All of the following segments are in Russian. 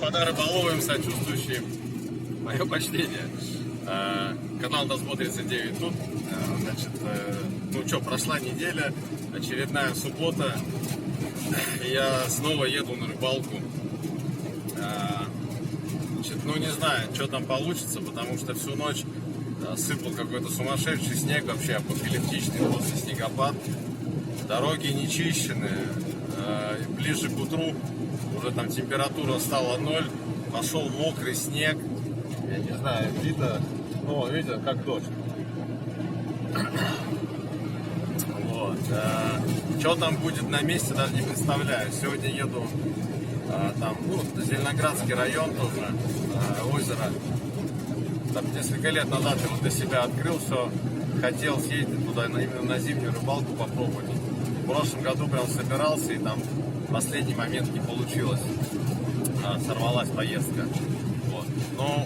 господа рыболовы, сочувствующие, мое почтение. Канал Дасбо 39 тут. Значит, ну что, прошла неделя, очередная суббота. Я снова еду на рыбалку. Значит, ну не знаю, что там получится, потому что всю ночь сыпал какой-то сумасшедший снег, вообще апокалиптичный просто снегопад. Дороги не чищены. Ближе к утру уже там температура стала 0, пошел мокрый снег. Я не знаю, видно, ну видите, как дождь. Вот. Что там будет на месте, даже не представляю. Сегодня еду там, ну, Зеленоградский район тоже, озеро. Там несколько лет назад его для себя открыл, все, хотел съездить туда именно на зимнюю рыбалку попробовать. В прошлом году прям собирался, и там в последний момент не получилось. Сорвалась поездка. Вот. Но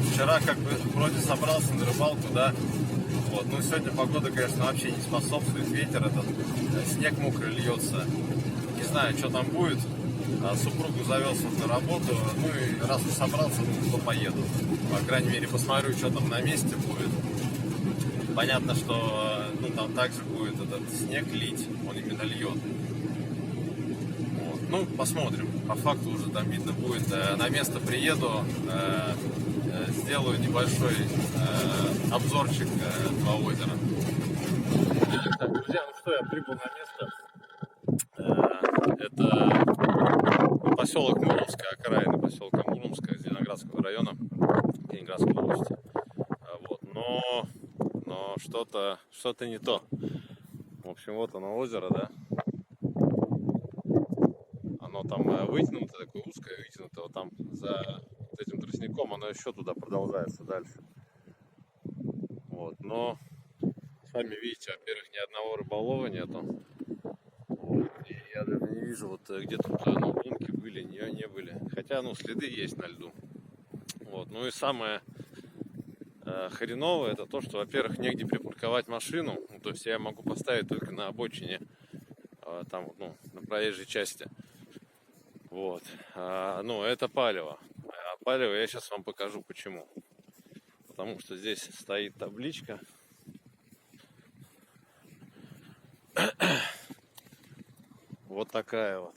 вчера как бы вроде собрался на рыбалку, да. Вот. Ну сегодня погода, конечно, вообще не способствует. Ветер этот, снег мокрый льется. Не знаю, что там будет. Супругу завез на работу. Ну и раз уж собрался, то поеду. По крайней мере, посмотрю, что там на месте будет. Понятно, что ну, там также будет этот снег лить, он именно льет. Вот. Ну, посмотрим. По факту уже там видно будет. На место приеду, сделаю небольшой обзорчик этого озера. Так, друзья, ну что, я прибыл на место. Это поселок Муромская, окраина поселка Муромская, Зеленоградского района, Ленинградской области. Вот. Но что-то не то. В общем, вот оно озеро, да. Оно там вытянуто, такое узкое, вытянуто. Вот там за вот этим тростником оно еще туда продолжается дальше. Вот, но сами видите, во-первых, ни одного рыболова нету. Вот. И я даже не вижу, вот где тут лунки были, не были. Хотя, ну, следы есть на льду. Вот. Ну и самое хреновое это то, что, во-первых, негде припарковать машину. Ну, то есть я могу поставить только на обочине, там, ну, на проезжей части. Вот. Ну, это палево. А палево я сейчас вам покажу почему. Потому что здесь стоит табличка. Вот такая вот.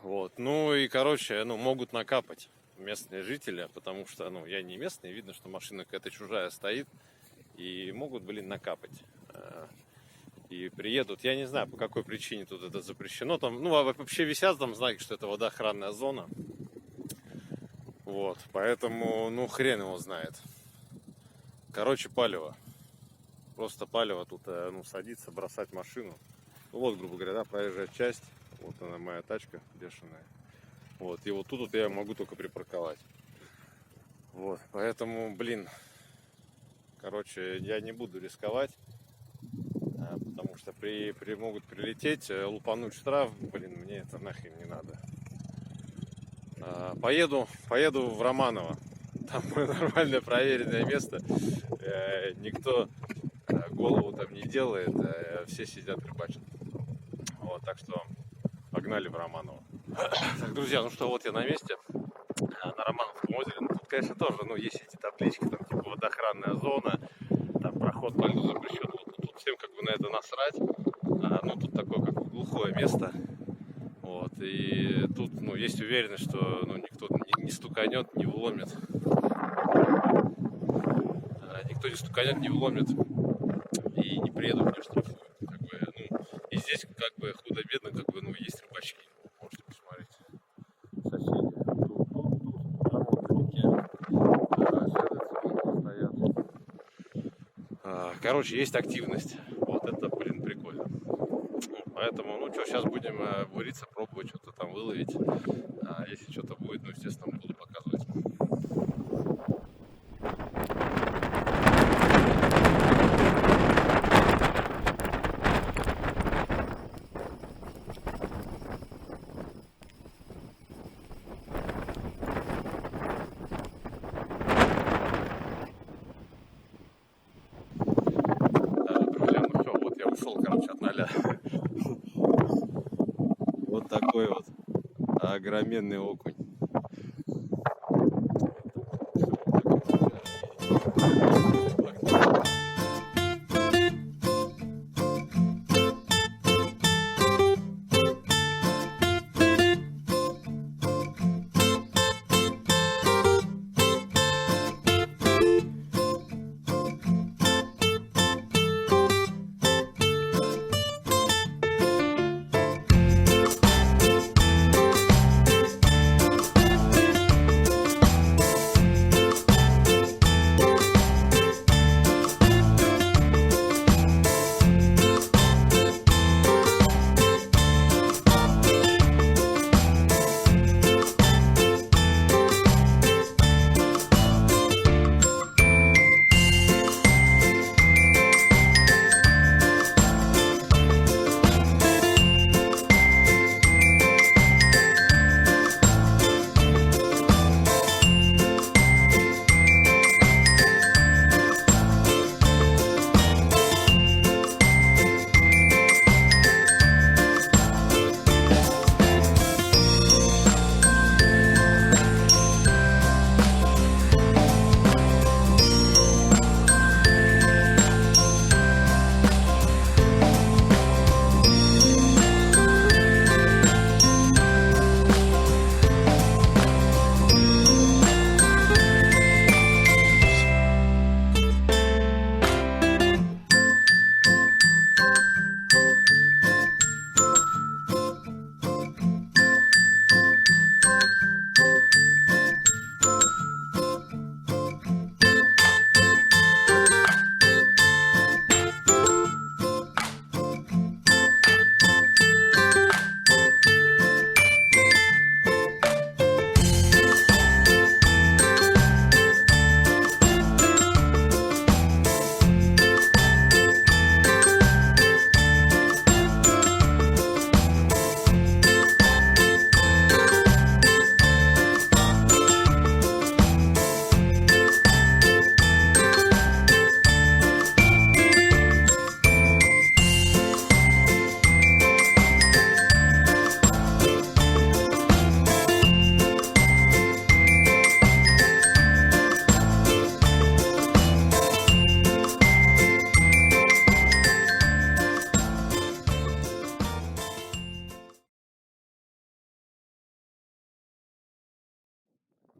Вот. Ну и, короче, ну, могут накапать местные жители, потому что, ну, я не местный, видно, что машина какая-то чужая стоит, и могут, блин, накапать. И приедут, я не знаю, по какой причине тут это запрещено. Там, ну, вообще висят там знаки, что это водоохранная зона. Вот, поэтому, ну, хрен его знает. Короче, палево. Просто палево тут, ну, садиться, бросать машину. Ну, вот, грубо говоря, да, проезжая часть. Вот она, моя тачка бешеная. Вот, и вот тут вот я могу только припарковать. Вот, поэтому, блин, короче, я не буду рисковать. Потому что могут прилететь, лупануть штраф, блин, мне это нахрен не надо. Поеду в Романово. Там нормальное проверенное место. Никто голову там не делает, все сидят рыбачат. Вот, так что погнали в Романово. Так, друзья, ну что, вот я на месте, на Романовском озере. Ну, тут, конечно, тоже, ну, есть эти таблички, там, типа, водоохранная зона, там, проход по льду запрещен. Вот, тут всем как бы на это насрать. Ну, тут такое, как глухое место. Вот, и тут, ну, есть уверенность, что, ну, никто не стуканет, не вломит. Никто не стуканет, не вломит. И не приедут, не штрафуют. Как бы, ну, и здесь, как бы, худо-бедно, как бы, ну, есть рыбачки. Можете посмотреть. Соседи. Там вот вдалеке. Стоят. Короче, есть активность. Вот это, блин, прикольно. Поэтому, ну что, сейчас будем буриться, пробовать что-то там выловить. Если что-то будет, ну, естественно, буду показывать. Друзья, ну все, вот я ушел, короче, от 0. такой вот огроменный окунь.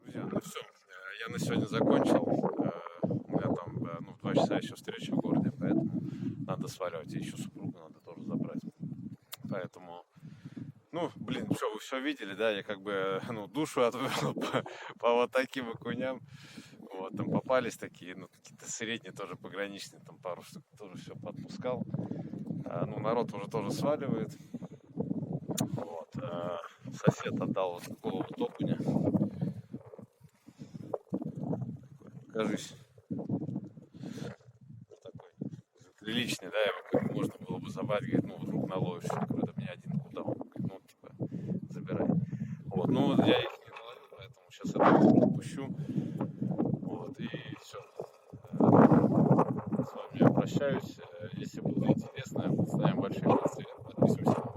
Друзья, ну все, я на сегодня закончил. У меня там в 2 часа еще встреча в городе, поэтому надо сваливать. И еще супругу надо тоже забрать. Поэтому, все, вы все видели, да, я как бы, душу отвел по вот таким окуням. Вот, там попались такие, какие-то средние тоже пограничные, там пару штук тоже все подпускал. Народ уже тоже сваливает. Вот, сосед отдал вот такого вот окуня. Покажись. Такой приличный, да, его можно было бы забрать, говорит, вдруг наловишь. Говорит, мне один куда? Говорит, забирай. Вот, я их не наловил, поэтому сейчас это отпущу. Вот, и все. С вами я прощаюсь. Если было интересно, ставим большие пальцы, подписываемся.